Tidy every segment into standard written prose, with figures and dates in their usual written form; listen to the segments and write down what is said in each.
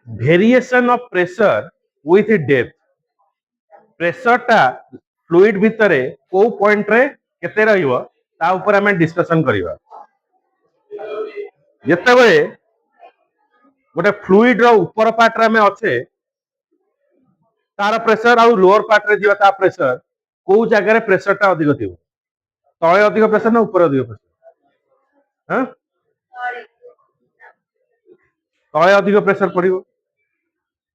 variation of pressure with depth. Pressure टा fluid भितर को पॉइंट रे केते रहिबो ता ऊपर हमें डिस्कशन करिवा जते बेले गोटे फ्लूइड रो ऊपर पार्ट रे हमें अच्छे तार प्रेशर आ लोअर पार्ट रे जीवा ता प्रेशर को जगह रे प्रेशर टा अधिक थिबो तळे अधिक प्रेशर ना ऊपर अधिक प्रेशर हां तळे अधिक प्रेशर पड़िबो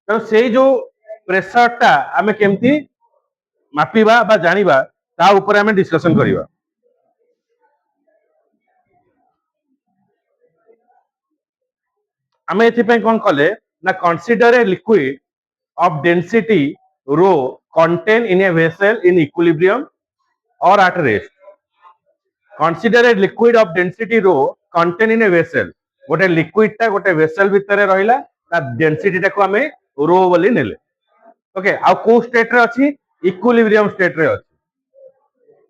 तो सेई जो प्रेशर टा हमें केमती मापिबा बा जानिबा ता ऊपर हमें डिस्कशन करिवा हमें एथिपे कोन कले ना consider a liquid of density rho contained in a vessel in equilibrium or at rest. Consider a liquid of density rho contained in a vessel. गोटे लिक्विड टा गोटे वेसल भितर रहिला ता डेंसिटी टा को हमें रो बोली नेले ओके आ को स्टेट रे अछि इक्विलिब्रियम स्टेट रे अछि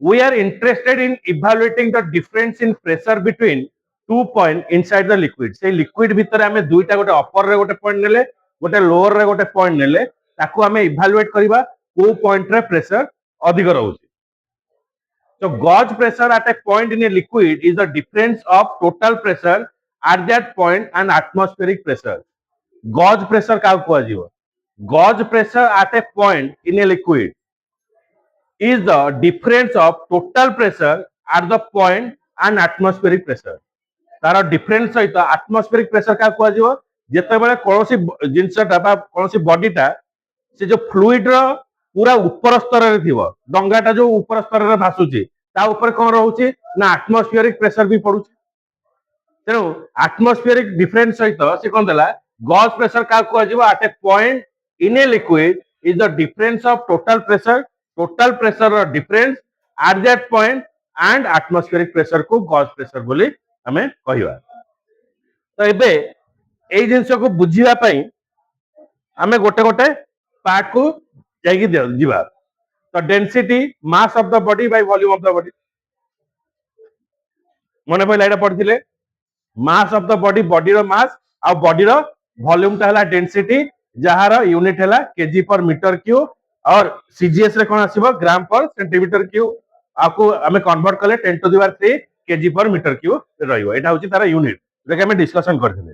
we are interested in evaluating the difference in pressure between two point inside the liquid से लिक्विड भितर हमें दुईटा गोटे अपर रे गोटे पॉइंट नेले गोटे लोअर रे गोटे पॉइंट नेले ताकू हमें इवैल्यूएट करबा को पॉइंट रे प्रेशर अधिक रहउची so gauge pressure at a point in a liquid is the difference of total pressure at that point and atmospheric pressure gauge pressure का को AJIO gauge pressure at a point in a liquid is the difference of total pressure at the point and atmospheric pressure तार difference सहित आटमॉस्फेरिक pressure का को आजिवो जेते बेले कोनोसी जिंसटा बा कोनोसी बॉडीटा से जो फ्लूइड रो पूरा ऊपर स्तर रे थिबो डंगाटा जो ऊपर स्तर रे भासुची ता ऊपर कोन रहउची ना आटमॉस्फेरिक प्रेशर भी पडुची तेनो आटमॉस्फेरिक डिफरेंस सहित से कोन देला गॉज प्रेशर का को आजिवो at a point in a liquid is the difference of total pressure रो difference at that point and atmospheric pressure को गॉज प्रेशर बोली हमें कहिबा तो एबे एई जिंस को बुझिबा पई हमें गोटे गोटे पार्ट को जाई जीवा तो density mass of the body by volume of the body मने पहला एटा पढ़थिले मास ऑफ द बॉडी रो मास आ बॉडी रो वॉल्यूम ता हला डेंसिटी जहार यूनिट हला केजी पर मीटर क्यूब और सीजीएस रे कोन आसीबो ग्राम पर सेंटीमीटर क्यूब आपको हमें कन्वर्ट करले 10 टू द पावर 3 केजी पर मीटर क्यूब रहिबो एटा होची तारा यूनिट जेके हमें डिस्कशन करथिले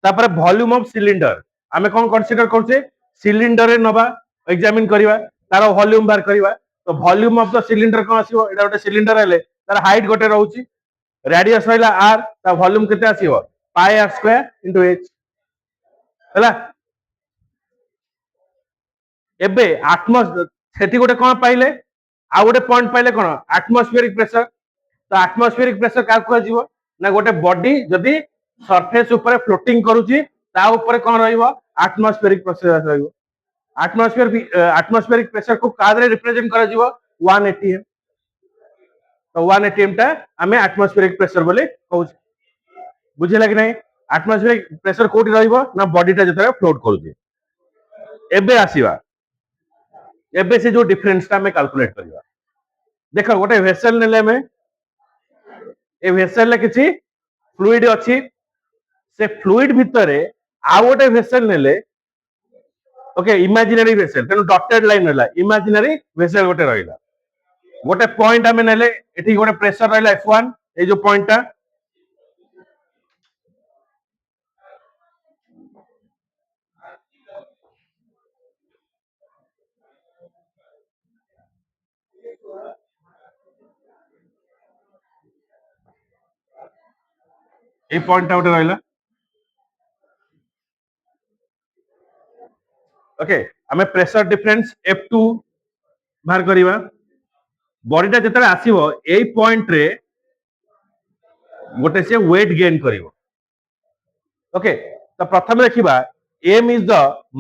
तापर वॉल्यूम ऑफ सिलिंडर हमें कोन कंसीडर करछे सिलिंडर रे नबा एग्जामिन करिवा तार वॉल्यूम बार करिवा तो वॉल्यूम ऑफ द सिलिंडर कोन आसीबो एटा गोटे सिलिंडर हेले तार हाइट गोटे रहउची रेडियस होइला r ता वॉल्यूम केते आसीबो पाई r स्क्वायर इनटू h हला एबे सेठी गोटे कोन पाइले आ गोटे पॉइंट पाइले कोन एटमॉस्फेरिक प्रेशर तो एटमॉस्फेरिक प्रेशर का को जीवो ना गोटे बॉडी जदी सरफेस ऊपर फ्लोटिंग करूची ता ऊपर कोन रहइबो एटमॉस्फेरिक प्रेशर रहइबो एटमॉस्फेरिक प्रेशर को कादरे रिप्रेजेंट करा जीवो 180 है तो 180 एम टा हमें एटमॉस्फेरिक प्रेशर बोले कहू बुझिला कि नहीं एटमॉस्फेरिक प्रेशर कोठी रहइबो ना बॉडी टा जतरा फ्लोट करूची एबे आसीबा एबे से जो डिफरेंस ता हमें कैलकुलेट करिवा देखो गोटे वेसल नेले में ए वेसल ले किछि फ्लूइड अछि से फ्लूइड भितरे आ गोटे वेसल नेले ओके इमेजिनरी वेसल तेनु डॉटेड लाइन रहला इमेजिनरी वेसल गोटे रहला गोटे पॉइंट हमें नेले एठी गोटे प्रेशर रहला F1 ए जो पॉइंट ता ए पॉइंट ता गोटे रहला ओके हमें प्रेशर डिफरेंस F2 बाहर करिवा बॉडीटा जतरा आसीबो एई पॉइंट रे गोटे से वेट गेन करिवो ओके तो प्रथम देखिबा m is the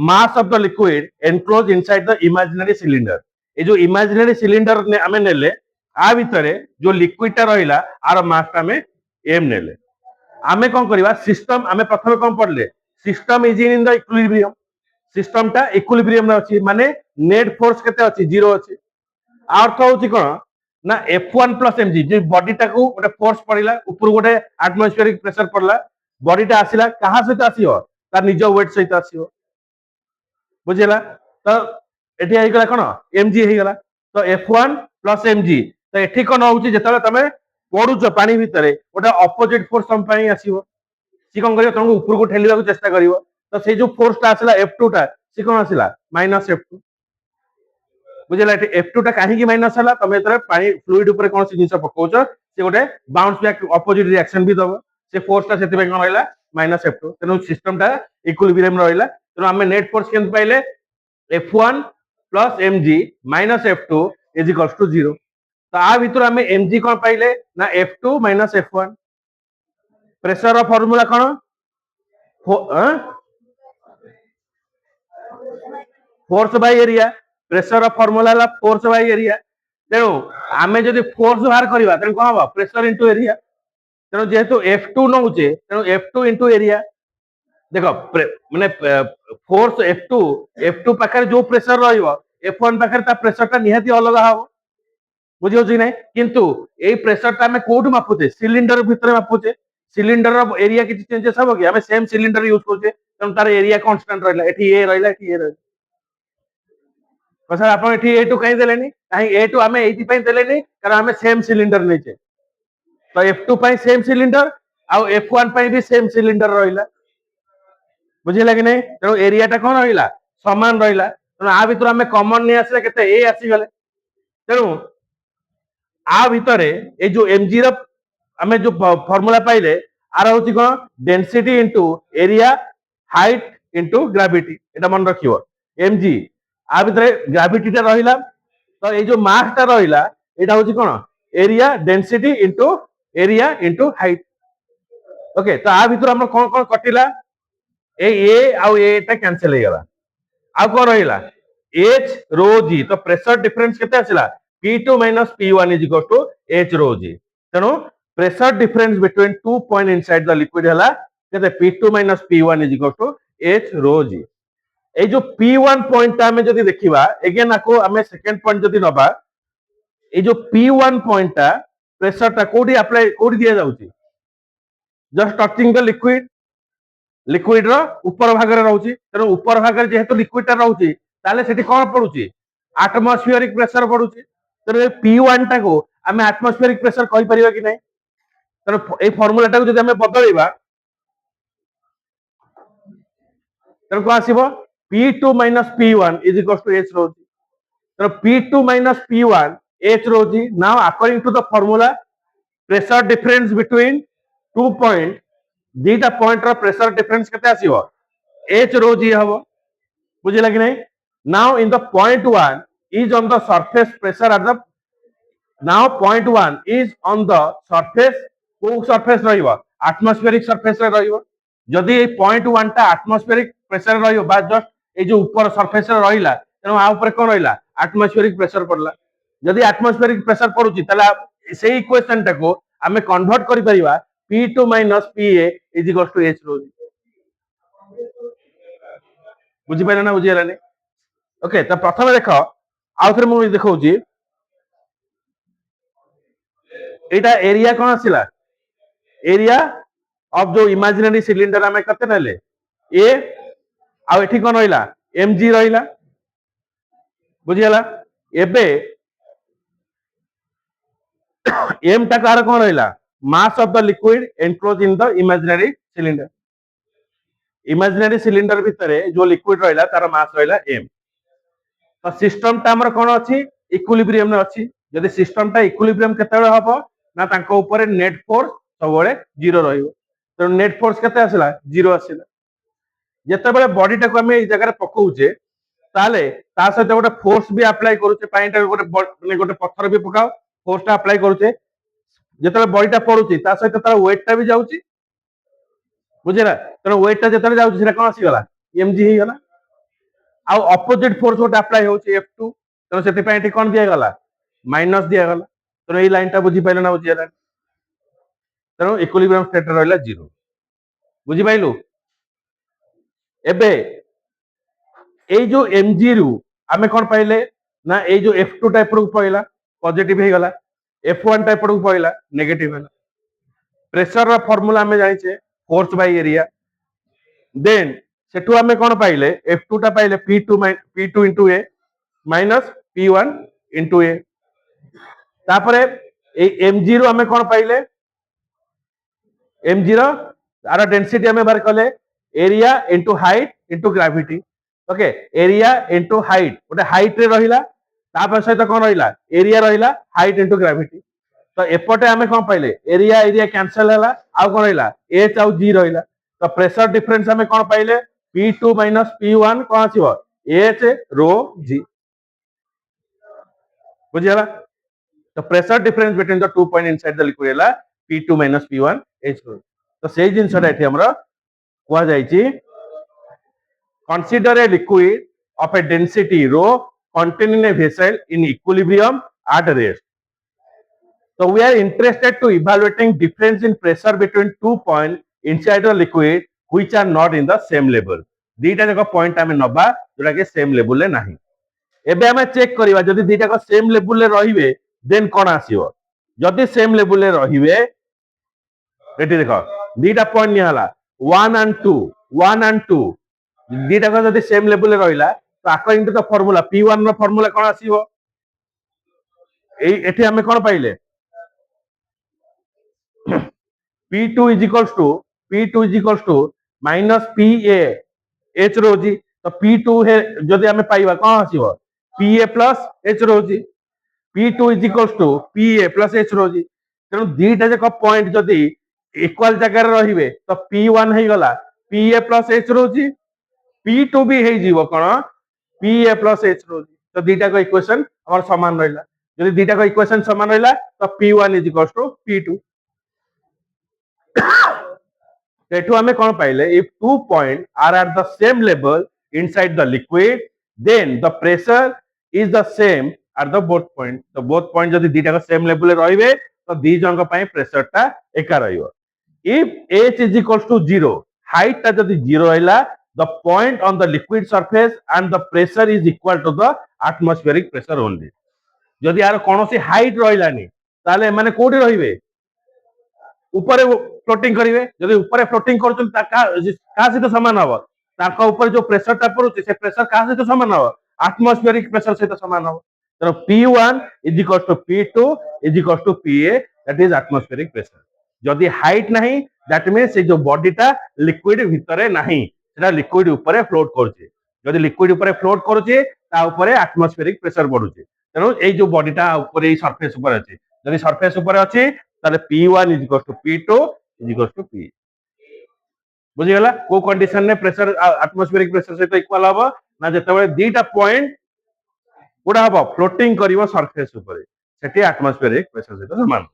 mass of the liquid enclose inside the imaginary cylinder ए जो इमेजिनरी सिलिंडर ने हमें नेले आ भितरे जो लिक्विड टा रहिला आर मास टा हमें एम नेले आमे कौन करवा सिस्टम आमे प्रथम कौन पढ़ले system is in the equilibrium system टा इक्विलिब्रियम रे अछि माने नेट फोर्स केते अछि जीरो अछि अर्थ होची कोन ना F1 प्लस mg जे बॉडी टाकू गोटे फोर्स पड़िला ऊपर गोटे एटमॉस्फेरिक प्रेशर पड़ला बॉडी टा आसिला कहा सहित आसीओ तार निज वेट सहित आसीओ बुझिला तो एठी आइ गला कोन mg हे गला तो F1 प्लस mg तो एठी कोन होउची जेतले तमे पडुचो पानी भितरे गोटे ऑपोजिट फोर्स तम पाई आसीओ सी कोन करियो तुमको ऊपर को ठेलिबा को चेष्टा करियो तो से जो फोर्स टा आसिला F2 टा सी कोन आसिला माइनस F2 बुझिला एठी F2 टा काहे की माइनस हला तमे तरे पानी फ्लूइड ऊपर कोन सी जिंस पकोचो से गोटे बाउंस बैक ऑपोजिट रिएक्शन भी दबो से फोर्स टा सेति पे कोन रहला माइनस F2 तेनु सिस्टम टा इक्विलिब्रियम रहला तेनु हमें नेट फोर्स केन पाइले F1 plus mg minus F2 is equals to 0 तो आ भितर हमें mg कोन पाइले ना F2 minus F1 pressure of formula कोन force by area pressure of formula ला फोर्स बाय एरिया तेणु आमे जदि फोर्स बाहर करबा तेणु कोन हबा प्रेशर इनटू एरिया तेणु जेहेतु F2 नउचे तेणु F2 इनटू एरिया देखो माने फोर्स F2 पाखर जो प्रेशर रहिबो F1 पाखर ता प्रेशर ता निहाती अलग हबो बुझियो छी नै किंतु एई प्रेशर ता हमें कोड मापुते सिलिंडर भितर मापुते सिलिंडर रो एरिया किछि चेंजेस हबो कि हमें सेम सिलिंडर यूज करछे तेणु तार एरिया कांस्टेंट रहला एठी ए रहला एठी ए रहला तो सर आपण एठी A2 कहीं देलेनी कहीं A2 हमें एठी पई देलेनी कारण हमें सेम सिलिंडर नेचे तो F2 पई सेम सिलिंडर आ F1 पई भी सेम सिलिंडर रहिला बुझिला कि नै तेणु एरिया टा कोन रहिला समान रहिला तेणु आ भितर हमें कॉमन नै आसीला केते A आसी गले तेणु आ भितरे ए जो mg रो हमें जो फार्मूला पाइले आर होची कोन density into area height into gravity एटा मन रखियो mg आ भितरे ग्रेविटी टा रहिला तो ए जो मास टा रहिला एटा होची कोन area density into height okay तो आ भितर हम कोन कोन कटिला ए आ ए टा कैंसिल हे गला आ कोन रहिला h रो g तो प्रेशर डिफरेंस केते आसिला P2 minus P1 is equal to H rho g तेणु pressure difference between two point inside the liquid हला केते P2 minus P1 is equal to H rho g ए जो P1 point ता हमें जदी देखिबा अगेन आको हमें सेकंड पॉइंट जदी नबा ए जो P1 पॉइंट ता प्रेशर ता कोडी अप्लाई कोडी दिया जाउची जस्ट टचिंग द लिक्विड रो ऊपर भाग रे रहउची तेणु ऊपर भाग रे जेहेतु लिक्विड ता रहउची ताले सेठी कोन पडुची एटमॉस्फेरिक प्रेशर पडुची तेणु P1 टा को हमें एटमॉस्फेरिक प्रेशर कहि परिबा कि नै तेणु ए फार्मूला टा को जदी हमें बदलैबा तेणु को आसीबो P2 minus P1 is equals to H rho g तेणु P2 minus P1 H rho g now according to the formula pressure difference between two point दीटा पॉइंट रो प्रेशर डिफरेंस केते आसीबो H rho g हबो बुझिला कि नै now in the point 1 is on the surface pressure at the now point 1 is on the surface को surface रहिबो atmospheric surface रे रहिबो जदी ए पॉइंट 1 टा एटमॉस्फेरिक प्रेशर रहिबो बा जस्ट ए जो ऊपर सरफेस रे रहिला तेनो आ ऊपर कोन रहिला एटमॉस्फेरिक प्रेशर पड़ला जदी एटमॉस्फेरिक प्रेशर पड़ुची तला सेही इक्वेशन टा को हमें कन्वर्ट करि परिबा P2 minus PA is equals to H rho बुझि पाइला ना बुझिला नै ओके तो प्रथम देखो आउ फिर मु देखौची एटा एरिया कोन आसिला एरिया ऑफ जो इमेजिनरी सिलिंडर हमें कते नेले ए आ एठी कोन रहिला mg रहिला बुझिला एबे m टा कार कोन रहिला मास of the liquid enclose in the imaginary cylinder भितरे जो लिक्विड रहिला तार मास रहिला m तो सिस्टम टा हमर कोन अछि इक्विलिब्रियम ने अछि जदि सिस्टम टा इक्विलिब्रियम केतेबे हबो ना तांको ऊपर नेट फोर्स सबले जीरो रहिबो तो नेट फोर्स केते आसिला जीरो आसिला जेतेबेले बॉडी टा को हमें ए जगह रे पकोउचे ताले ता सहित गोटे फोर्स भी अप्लाई करूचे पानी टा गोटे माने गोटे पत्थर भी पकाओ फोर्स टा अप्लाई करूचे जेतेबेले बॉडी टा पडुची ता सहित तार वेट टा भी जाउची बुझिला तेनो वेट टा जेतेबेले जाउची सेटा कोन आसी गला mg ही गला आ ऑपोजिट फोर्स गोटे अप्लाई होची F2 तेनो सेति पई एठी कोन दिया गला माइनस दिया गला तेनो ए लाइन टा बुझी पाइलो ना बुझिला तेणु इक्विलिब्रियम स्टेट रहिला 0 बुझी पाइलु एबे एई जो mg रु आमे कोन पाइले ना एई जो f2 टाइप रो पइला पॉजिटिव हे गला f1 टाइप रो पइला नेगेटिव है प्रेशर रा फार्मूला आमे जानि छे फोर्स बाय एरिया देन सेठु आमे कोन पाइले f2 टा पाइले p2 into a minus p1 into a तापरे ए mg रो आमे कोन पाइले mg रो आर डेंसिटी आमे बार कले area into height into gravity okay area into height गोटे हाइट रे रहिला तापर सहित कोन रहिला एरिया रहिला हाइट इनटू ग्रेविटी तो एपटे आमे कोन पाइले एरिया एरिया कैंसिल हैला आ कोन रहिला h आ g रहिला तो प्रेशर डिफरेंस आमे कोन पाइले p2 माइनस p1 कोन आसीबो h रो g बुझियला तो pressure difference between the two point inside the liquid हैला p2 माइनस p1 h रो तो सेही जिंसटा एठी हमरा कुआ जाईची consider a liquid of a density rho containing a vessel in equilibrium at rest. So we are interested to evaluating difference in pressure between 2 points inside the liquid which are not in the same level. दीटा जक point आमे नबा जोटा के same level ले नाही एबे आमे check करिवा जदि दीटा को सेम लेवल ले रहिबे देन कोन आसीबो जदि सेम लेवल ले रहिबे एठी देखो दीटा पॉइंट नि हला 1 and 2 1 and 2 दीटा को जदि सेम लेवल रे रहिला तो according to the formula p1 रो फार्मूला कोन आसीबो एई एठी हमें कोन पाइले p2 is equals to minus pa h रोजी तो p2 है जदि हमें पाइबा कोन आसीबो pa plus h रोजी p2 is equals to pa plus h रोजी तेणु दीटा जक पॉइंट जदि इक्वल जगह रहिबे तो p1 हे गला pa plus h रोजी p2 भी हे जीवो कोन pa plus h रोजी तो दीटा को इक्वेशन हमर समान रहला यदि दीटा को इक्वेशन समान रहला तो p1 is equals to p2 एठु हमें कोन पाइले if two points are at the same level inside the liquid then the pressure is the same at the both point तो both point जदि दीटा को सेम लेवल रे रहिबे तो दी जंक पई pressure ता एका रहिबो if h is equals to 0 height ता जदि 0 रहला the point on the liquid surface and the pressure is equal to the atmospheric pressure only जदि यार कोनोसी हाइट रहिलानी ताले माने कोठी रहिबे ऊपर फ्लोटिंग करिवे जदि ऊपर फ्लोटिंग करछन ता का सहित समान हबो ताका ऊपर जो प्रेशर ता पड़ुछि से प्रेशर का सहित समान हबो एटमॉस्फेरिक प्रेशर सहित समान हबो तो p1 is equals to p2 is equals to pa that is atmospheric pressure जदि हाइट नहीं दैट मींस से जो बॉडीटा लिक्विड भितरे नहीं सेटा लिक्विड ऊपर फ्लोट करछे जदि लिक्विड ऊपर फ्लोट करछे ता ऊपर एटमॉस्फेरिक प्रेशर बढ़ुछे तेनु एई जो बॉडीटा ऊपर एई सरफेस ऊपर अछि जदि सरफेस ऊपर अछि ताले p1 is equals to p2 is equals to p बुझी गला को कंडीशन ने प्रेशर एटमॉस्फेरिक प्रेशर से तो इक्वल हबो ना जतबे दीटा पॉइंट गुडा हबो फ्लोटिंग करिवो सरफेस ऊपर सेठी एटमॉस्फेरिक प्रेशर से तो समान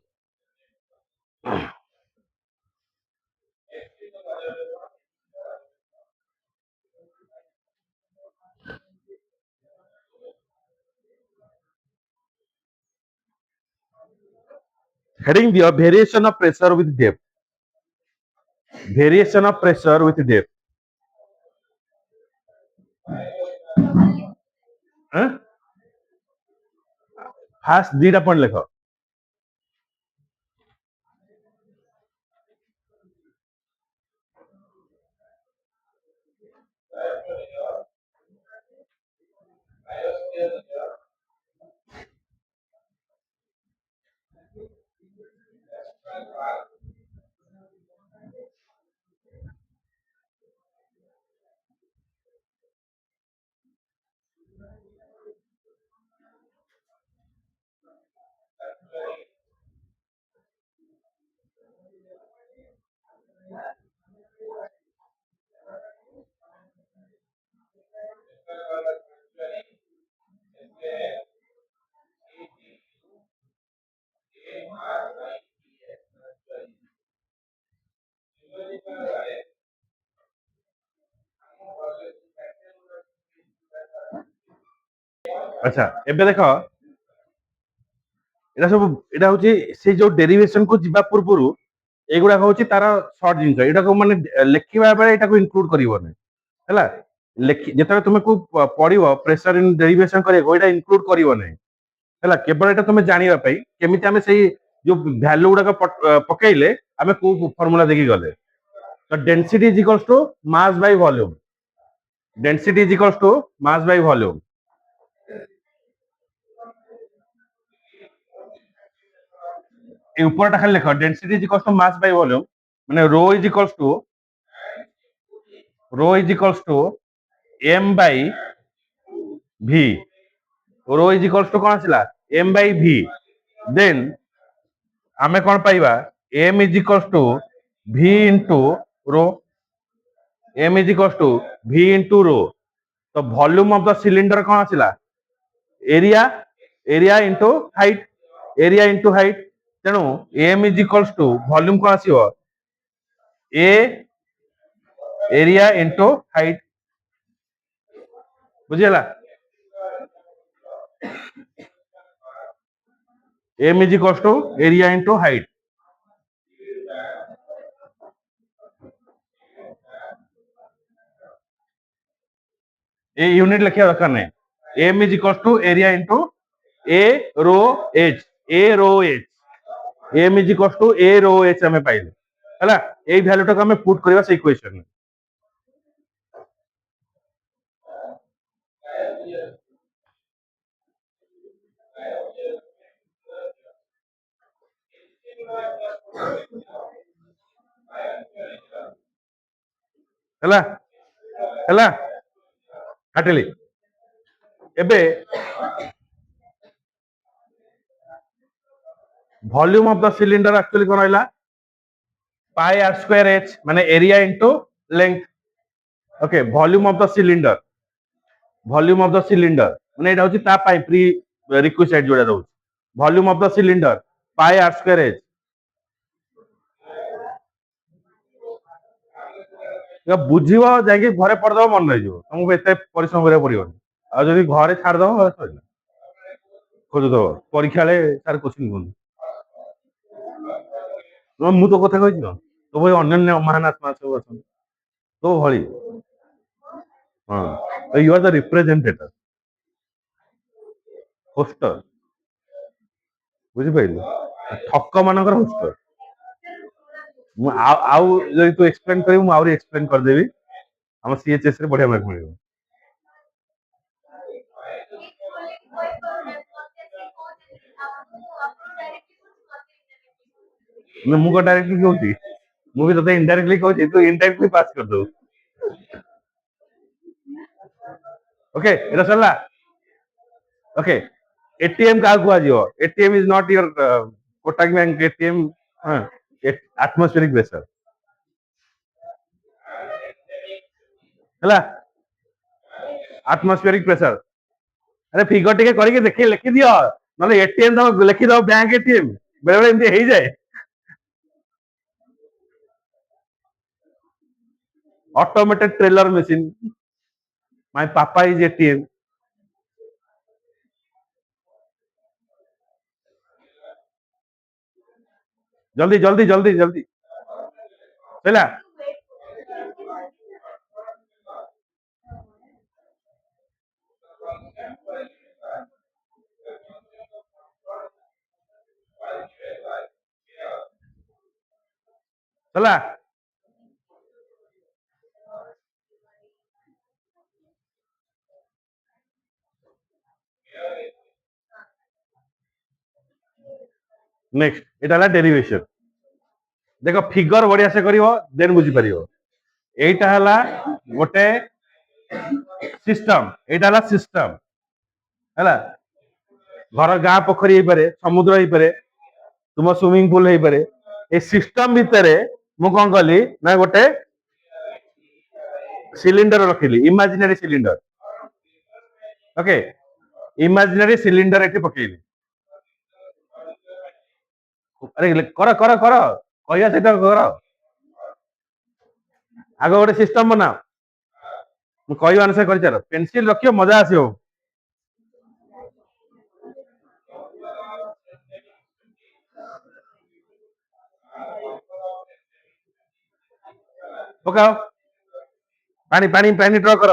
heading the variation of pressure with depth variation of pressure with depth first दीटा पॉइंट लिखो अच्छा एबे देखो एटा सब एटा होची से जो डेरिवेशन को जिबा पूर्वरु ଏଇଗୁଡାକ ହଉଛି ତାର ସର୍ଟ ଜିନିଷ, ଏଇଟାକୁ ମାନେ ଲେଖିବା ବେଳେ ଏଇଟାକୁ ଇନକ୍ଲୁଡ କରିବନି ହେଲା। ଯେତେବେଳେ ତୁମକୁ ପଡିବ ପ୍ରେସର ଇନ ଡେରିଭେସନ କରିବାକୁ, ଏଇଟା ଇନକ୍ଲୁଡ କରିବ ନାହିଁ ହେଲା। କେବଳ ଏଇଟା ତୁମେ ଜାଣିବା ପାଇଁ କେମିତି ଆମେ ସେଇ ଯୋଉ ଭ୍ୟାଲୁ ଗୁଡାକ ପକେଇଲେ ଆମେ କୋଉ ଫର୍ମୁଲା ଦେଇକି ଗଲେ। ତ density is equals to mass by volume, density is equals to mass by volume. এই উপরটা খালি লেখো, density is equals to mass by volume, মানে rho is equals to M by V. Rho is equals to কোন আসিলা, M by V. Then ଆମେ କଣ ପାଇବା, M is equals to V into rho, M is equals to V into rho. তো volume of the cylinder কଣ ଆସିଲା, area, area into height, area into height. ତେଣୁ M is equals to volume କଣ ଆସିବ, ଏ area into height. बुझीगला, M is equal to area into height. ये unit लिखा दरकार नहीं, M is equal to area into A rho H, A rho H, M is equal to A rho H आम पाइले है। ये भैल्यू टाक आम पुट करवा से इक्वेशन। है काटिली एबे volume of the cylinder actually कौन रहा, पाई आर स्क्वायर एच माने area into length. Okay, volume of the cylinder, volume of the cylinder माने एटा होची ता पाई प्री रिक्विजिट जोडा रहउछ। Volume of the cylinder pi r square h. बुझीब जाके घरे पढ़दब मन रही, तुमको एत परिश्रम करा पड़ो। आ जब घरे छाड़दब खोजुदब परीक्षा सार क्वेश्चन कहूँ मु तो कथा कही तो भाई अन्य महान आत्मा सब अच्छा तो भली। हाँ, यू आर द रिप्रेजेंटेटिव होस्टर, बुझिपाइल, ठक मानकर होस्टर। जब तू एक्सप्लेन कर एक्सप्लेन करदेवी, आम सीएचएस रे बढ़िया मार्क मिल। मुझे डायरेक्टली कहूँ, मुझे तो इनडायरेक्टली कहूँ, तू इनडायरेक्टली पास कर दो। ओके, एटा सरला। ओके, एटीएम का कुआ जियो, ATM is not your Kotak bank ATM, atmospheric pressure है, एटमॉस्फेरिक प्रेशर। अरे फिगर टिके करके देखिए लिखि दियो, ना एटीएम तो लिखि दो बैंक एटीएम, बेले बेले एमती हो जाए। ऑटोमेटेड ट्रेलर मशीन, माय पापा इज एटीएम। जल्दी जल्दी जल्दी जल्दी चला, चला। नेक्स्ट एटा डेरिवेशन। देखो फिगर बढ़िया से करिवो देन बुझी परिवो। एटा हला गोटे सिस्टम, एटा हला सिस्टम हला। घर गाँ पोखरी हो पारे, समुद्र हो पारे, तुम स्विमिंग पूल हो पारे। ए सिस्टम भितर मु कौन कली ना गोटे सिलिंडर रखिली, imaginary cylinder. Okay, imaginary cylinder एटी पकेइली। अरे कर कर कर कहिया सेटा कर, आग गोटे सिस्टम बनाओ, मु कहि अनुसार कर चार। पेंसिल रखियो मजा आसियो। ପକାଅ ପାଣି ପାଣି ପାଣି ଡ୍ର କର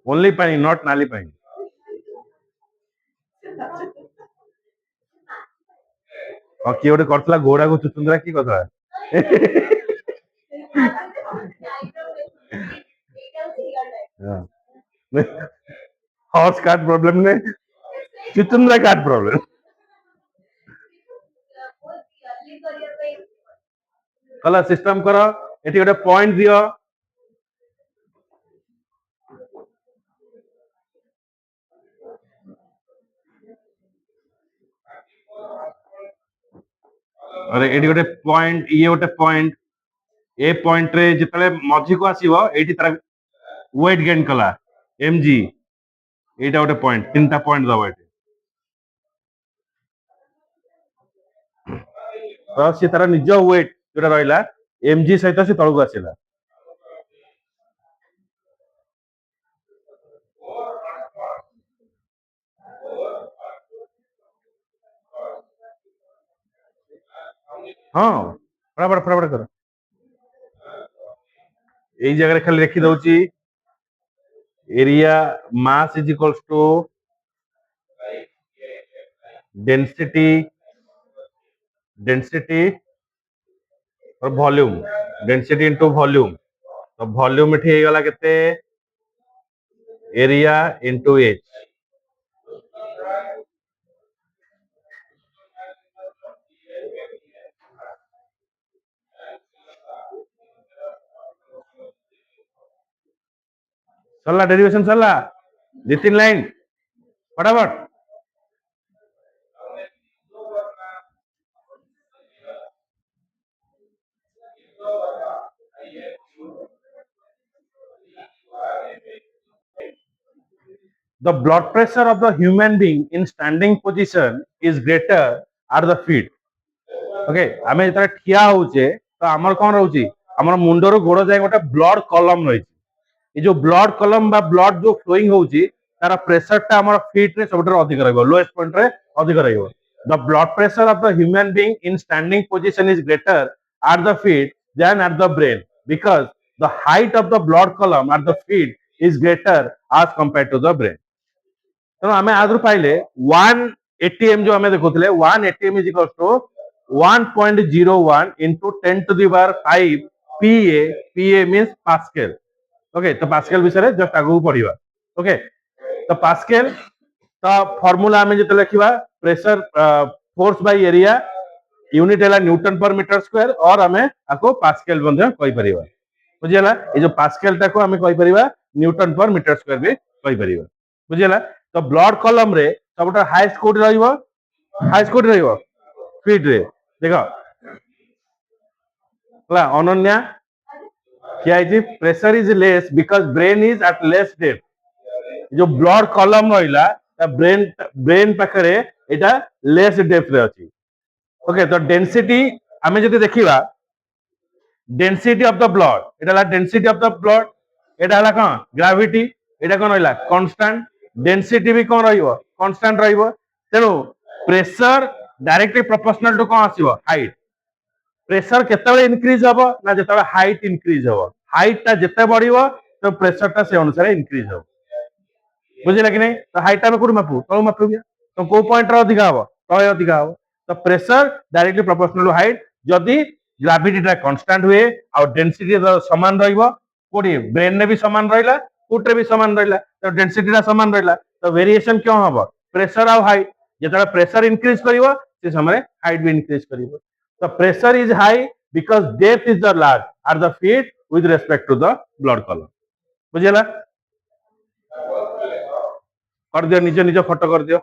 ଓନ୍ଲି ପାଣି ନଟ୍ ନାଲି ପାଣି କିଏ ଗୋଟେ କରିଥିଲା ଘୋଡାକୁ ଚୁଚୁନ୍ଦ୍ରା କି କଥା हॉर्स कार्ड प्रॉब्लम ने चुचुंद्रा कार्ड प्रॉब्लम कला सिस्टम करो एटी गोटे पॉइंट दियो अरे एटी गोटे पॉइंट ये गोटे पॉइंट ए पॉइंट रे जितले मझी को आसीबो एटी तार वेट गेन कला एमजी एटा गोटे पॉइंट तीनटा पॉइंट दबो एटी तो सी तार निज वेट जोटा रहिला एमजी सहित से तळକୁ आसीला हाँ फटाफट फटाफट करो এই জায়গায় খালি লেখি দଉଛି area mass is equals to density density और वॉल्यूम डेंसिटी इनटू वॉल्यूम तो वॉल्यूम एठी हे गला केते एरिया इनटू एच सरला डेरिवेशन सरला दो तीन लाइन फटाफट the blood pressure of the human being in standing position is greater at the feet okay आमे जेतरा ठिया होचे तो हमर कोन रहउची हमर मुंडरो गोड़ जाय गोटे ब्लड कलम रही ये जो ब्लड कलम बा ब्लड जो फ्लोइंग होची तार प्रेशर ता हमर फीट रे सबटर अधिक रहइबो लोएस्ट पॉइंट रे अधिक रहइबो the blood pressure of the human being in standing position is greater at the feet than at the brain because the height of the blood column at the feet is greater as compare to the brain तेणु आम आदि पाइले 1 जो आम देखुले 1 is equal to 1.01 into 10 to the power 5 PA PA means pascal okay तो pascal विषय just आगू पढ़िबा ओके तो पास्केल तो फॉर्मूला आम जो लिखा pressure force by area unit है न्यूटन पर मीटर स्क्वायर और आम आपको पास्केल बुझीगला ये जो पास्केल टाको आम कहीपर न्यूटन पर मीटर स्क्वायर भी कहीपर बुझीगला तो ब्लड कलम रे सब हाईएस्ट कोड रहिबो हाईएस्ट कोड रहिबो फीट रे देखो हला अनन्या क्या है pressure is less because brain is at less depth जो ब्लड कलम रहिला ब्रेन ब्रेन पाखरे एटा लेस डेप्थ रे अछि ओके तो डेंसिटी आमे जदि देखिबा density of the blood Etah density of the blood एटा हला कोन ग्रेविटी एटा कोन रहिला कांस्टेंट डेंसिटी भी कोन रहिबो कांस्टेंट रहिबो तेनु प्रेशर डायरेक्टली प्रोपोर्शनल टू कोन आसीबो हाइट प्रेशर केतेबेले इंक्रीज हबो ना जेतेबेले हाइट इंक्रीज हबो हाइट ता जेते बढ़िबो तो प्रेशर ता से अनुसार इंक्रीज हबो बुझिला कि नहीं तो हाइट ता में कोन मापू तो मापू तो को पॉइंट रे अधिक हबो तो अधिक हबो तो pressure directly proportional to height जदी ग्रेविटी ता कांस्टेंट हुए और डेंसिटी समान रहिबो कोडी ब्रेन ने भी समान रहिला फुट रे भी समान रहिला तो डेंसिटी ता समान रहिला तो वेरिएशन क्यों हबो प्रेशर और हाइट जेतबेले प्रेशर इंक्रीज करिवो से समय हाइट भी increase करिवो the pressure is high because depth is the large at the feet with respect to the blood column बुझिला कर दियो निज निज फोटो कर दियो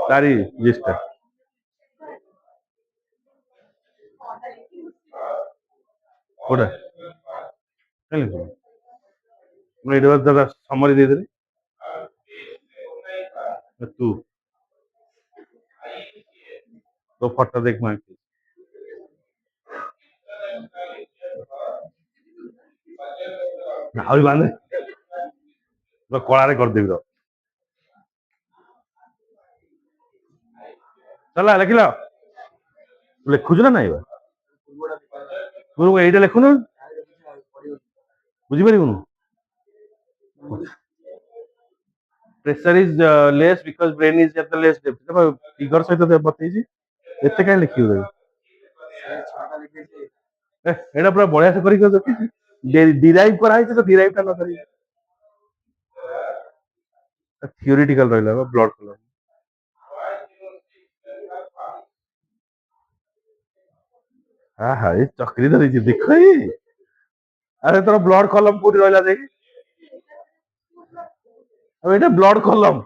तारी लिस्ट कोडा चल मैं इधर जरा समरी दे दे तू तो फोटो देख मैं ଆହୁରି ବାନ୍ଧେ କଳାରେ କରିଦେବି ର ଚାଲ ଲେଖିଲ ଲେଖୁଛୁ ନା ନାଇଁ ତୁ ଏଇଟା ଲେଖୁନୁ ବୁଝିପାରିବୁନୁ pressure is less because brain is at the lace figure ସହିତ ବତେଇଛି ଏତେ କାହିଁ ଲେଖିବୁ ଏଇଟା ପୁରା ବଢିଆ ସେ କରିକି ଦେଖିଛି ଡିରାଇଭ କରାହେଇଛି ତ ଡିରାଇଭ ଟା ନ କରିକି ଥିଓରିଟିକାଲ ରହିଲା ବ୍ଲଡ କଲର ହା ଏ ଚକ୍ରି ଧରିଛି ଦେଖ ଆରେ ତୋର ବ୍ଲଡ କଲମ କୋଉଠି ରହିଲା ଦେଖି ଆଉ ଏଇଟା ବ୍ଲଡ କଲମ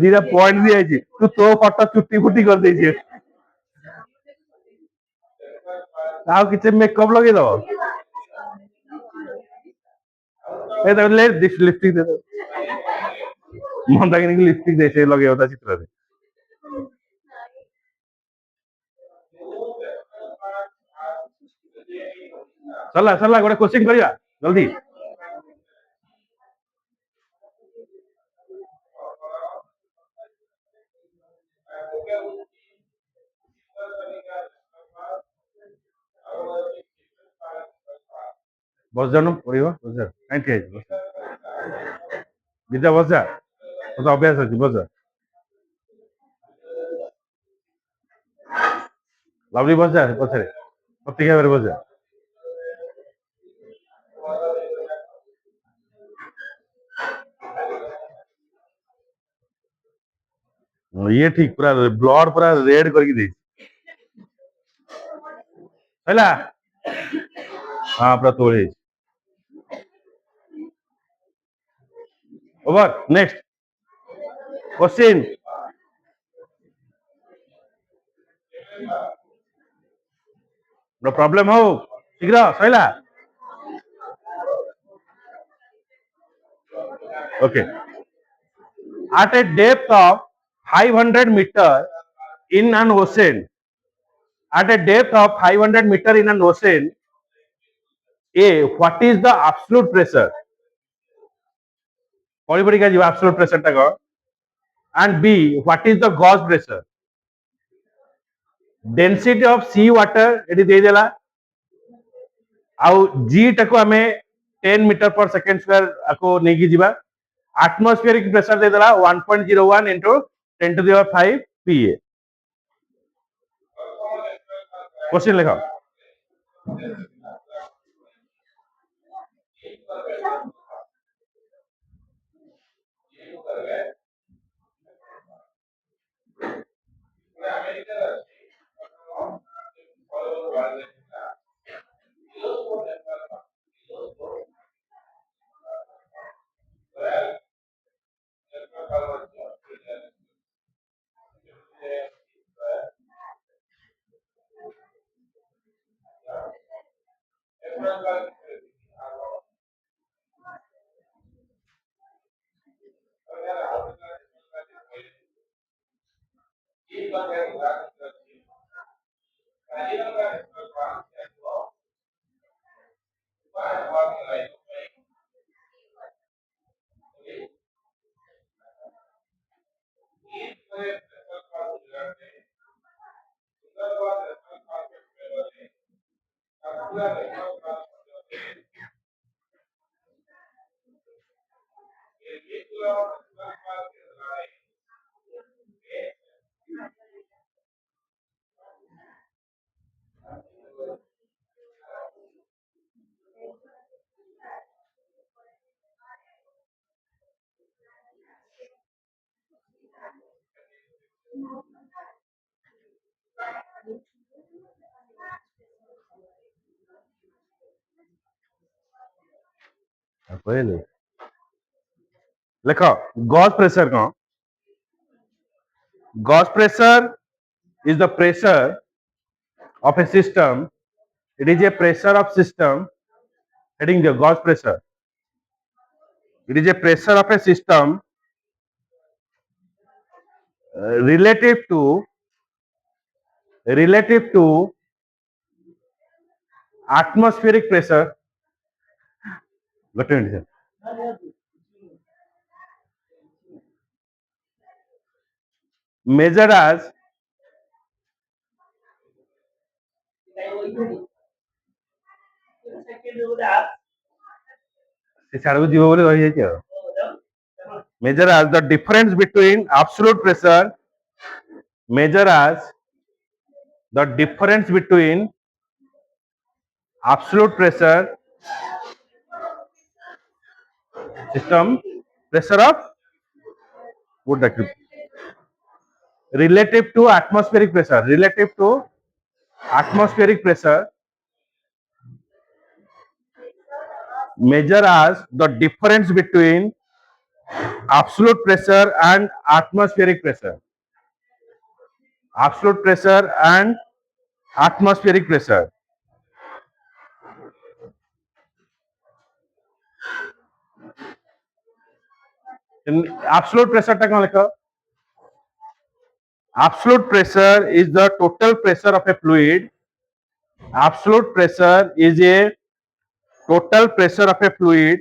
ଦିଟା ପଏଣ୍ଟ ଦିଆଯାଇଛି ତୁ ତୋ ଫଟୋ ଚୁଟି ଫୁଟି କରିଦେଇଛି ଆଉ କିଛି ମେକଅପ୍ ଲଗେଇଦବ ଏ ତାକୁ ଲିପଷ୍ଟିକ ଦେଇଦବ ମନ୍ଦାକିନୀକି ଲିପଷ୍ଟିକ ଦେଇ ସେ ଲଗେଇବ ତା ଚିତ୍ରରେ ସରିଲା ସରିଲା ଗୋଟେ କୋଶ୍ଚିନ୍ କରିବା ଜଲ୍ଦି ବସ ପଡିବ ବସ କାହିଁ ଠିଆ ହେଇଛି ବିଦ୍ୟା ବସା ମତେ ଅଭ୍ୟାସ ଅଛି ବସ ଲଭଲି ବସା ପଛରେ ପ୍ରତିଜ୍ଞା ଭାବରେ ବସା ଇଏ ଠିକ ପୁରା ବ୍ଲଡ ପୁରା ରେଡ କରିକି ଦେଇଛି ହେଲା ହଁ ପୁରା ତୋଳି ହେଇଛି over next question no problem हो शीघ्र सैला okay at a depth of 500 meter in an ocean at a depth of 500 meter in an ocean a what is the absolute pressure पढ़ी पढ़ी का absolute pressure टा को and b what is the gauge pressure density of sea water एटी दे देला आउ जी टाको आमे 10 मीटर पर सेकंड स्क्वायर आको नेकी जिबा atmospheric pressure दे देला 1.01 into 10 to the power 5 pa question लिखो पहले लिखो गॉज प्रेशर को gauge pressure is the pressure of a system it is a pressure of system heading the gauge pressure it is a pressure of a system relative to atmospheric pressure ଗୋଟେ minute measured as ସେ ଛାଡକୁ ଯିବ ବୋଲି ରହିଯାଇଛି ଆଉ measure as the difference between absolute pressure measure as the difference between absolute pressure system pressure of what that relative to atmospheric pressure measure as the difference between absolute pressure and atmospheric pressure absolute pressure टा कौन लिखो absolute pressure is the total pressure of a fluid absolute pressure is a total pressure of a fluid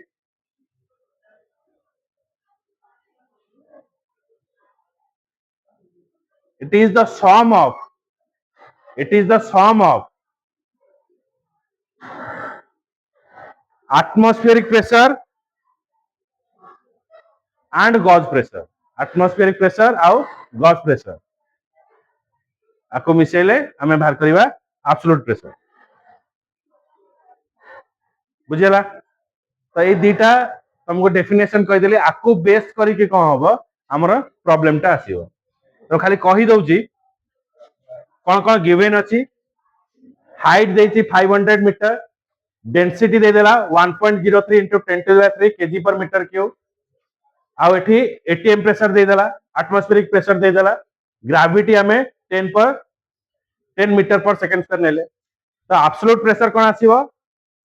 it is the sum of atmospheric pressure and gauge pressure atmospheric pressure ଆଉ gauge pressure आको मिसेले हमें बाहर करिवा absolute pressure बुझेला तो ये दीटा तुमको definition कहि देली आको बेस करी के कोन हबो हमर प्रॉब्लम टा आसीबो तो खाली कहि दउची कोन कोन गिवन अछि हाइट देछि 500 मीटर डेंसिटी दे देला 1.03 into 10 to the 3 kg per meter cube आउ एठी एटीएम प्रेशर दे देला एटमॉस्फेरिक प्रेशर दे देला ग्रेविटी हमें 10 मीटर पर सेकंड स्क्वायर नेले तो एब्सोल्यूट प्रेशर कोन आसीबो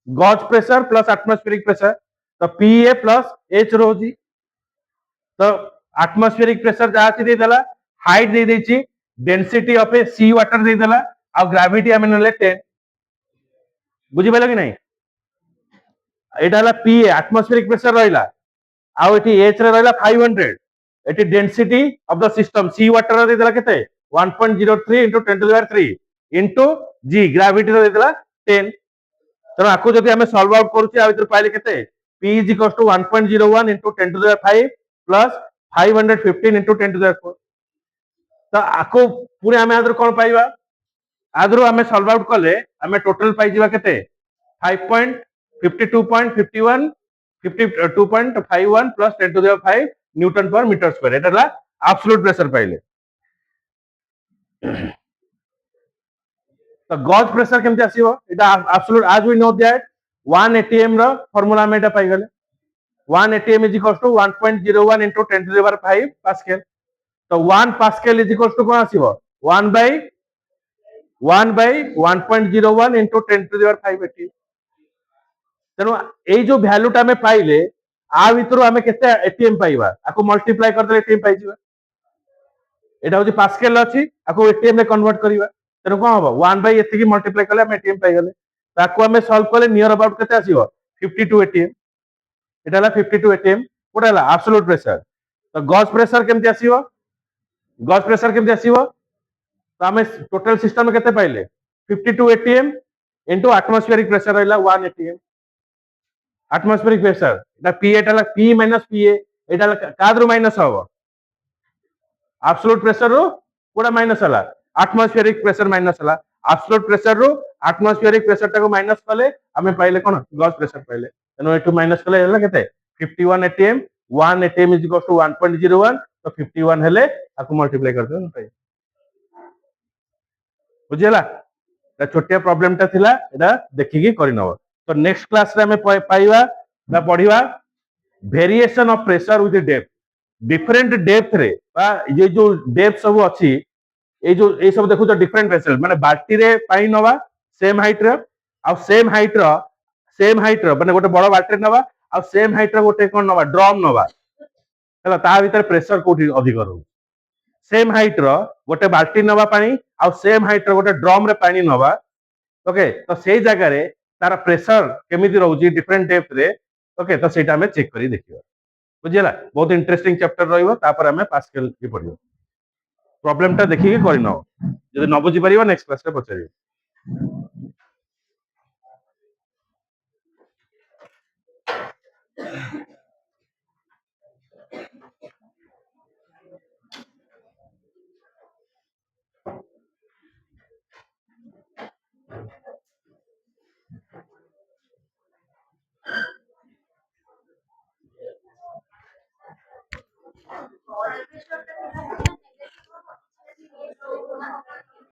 gauge pressure plus atmospheric pressure तो पीए प्लस एच रोजी तो एटमॉस्फेरिक प्रेशर जहा दे देला हाइट दे देछि density of a sea water दे देला और ग्रेविटी हमें नेले 10 बुझी पाइल कि नहीं एटा हला पीए एटमॉस्फेरिक प्रेशर रहिला आउ एठी एच रे रहिला 500 एठी density of the system sea water दे देला केते 1.03 into 10 to the 3 into g gravity दे देला 10 तो आको जदि हमें सॉल्व आउट करूची आ भीतर पाइले केते p is equals to 1.01 into 10 to the 5 plus 515 into 10 to the 4 तो आको पूरे हमें आदर कोन पाइबा आदरो हमें सॉल्व आउट कले हमें टोटल पाइ जिबा केते 5.52.51 52.51 plus 10 to the 5 newton per metre square एटाला एब्सोल्यूट प्रेशर पाइले तो गॉज प्रेशर केमति आसीबो एटा एब्सोल्यूट आज वी नो दैट 1 atm रो फार्मूला में एटा पाइ गेले 1 atm is equals to 1.01 into 10 to the power 5 pascal तो 1 pascal is equals to cone आसीबो 1 by 1.01 into 10 to the power 5 atm तेनो ए जो वैल्यू टा में पाइले आ भीतर हमें केते एटीएम पाइबा आको मल्टीप्लाई कर दे एटीएम पाइ जिबा एटा होची पास्कल अछि आको एटीएम में कन्वर्ट करिबा तेनो कोन हबो 1 बाय एति की मल्टीप्लाई करले हम एटीएम पाइ गेले ताको हमें सॉल्व करले नियर अबाउट केते आसीबो 52 एटीएम एटा हला 52 एटीएम कोटा हला एब्सोल्यूट प्रेशर तो गॉज प्रेशर केमति आसीबो तो हमें टोटल सिस्टम में केते पाइले 52 एटीएम इनटू एटमॉस्फेरिक प्रेशर रहला 1 एटीएम एटमॉस्फेरिक प्रेशर एटा पी एटा पी माइनस पीए एटा कादरो माइनस हबो एब्सोल्यूट प्रेशर रो कोडा माइनस हला एटमॉस्फेरिक प्रेशर माइनस हला एब्सोल्यूट प्रेशर रो एटमॉस्फेरिक प्रेशर टाको माइनस कले हमें पाइले कोन गॉज प्रेशर पाइले एनो एटू माइनस कले हला केते 51 ATM 1 ATM is equal to 1.01 तो 51 हेले आको मल्टीप्लाई कर दे पाइ बुझिला एटा छोटिया प्रॉब्लम ता थिला एटा देखि की करि नबो तो नेक्स्ट क्लास रे हमें पाइबा बा पढिबा variation of pressure with depth different depth रे बा ये जो डेप्थ सब अछि ए जो ए सब देखु तो डिफरेंट वेसल माने बाल्टी रे पानी नवा सेम हाइट रे आ सेम हाइट रे माने गोटे बड़ बाल्टी रे नवा आ सेम हाइट रे गोटे कोन नवा ड्रम नवा हला ता भीतर प्रेशर कोठी अधिक रहउ सेम हाइट रो गोटे बाल्टी नवा पानी आ सेम हाइट रो गोटे ड्रम रे पानी नवा ओके तो सेई जगह रे तार प्रेशर केमिति रहउची डिफरेंट डेप्थ रे ओके तो सेटा हमें चेक करी देखियो बुझिला बहुत इंटरेस्टिंग चैप्टर रहिबो तापर हमें पास्कल की पढियो प्रॉब्लम टा देखिए करि न जदि न बुझी परिबो नेक्स्ट क्लास रे पचारियो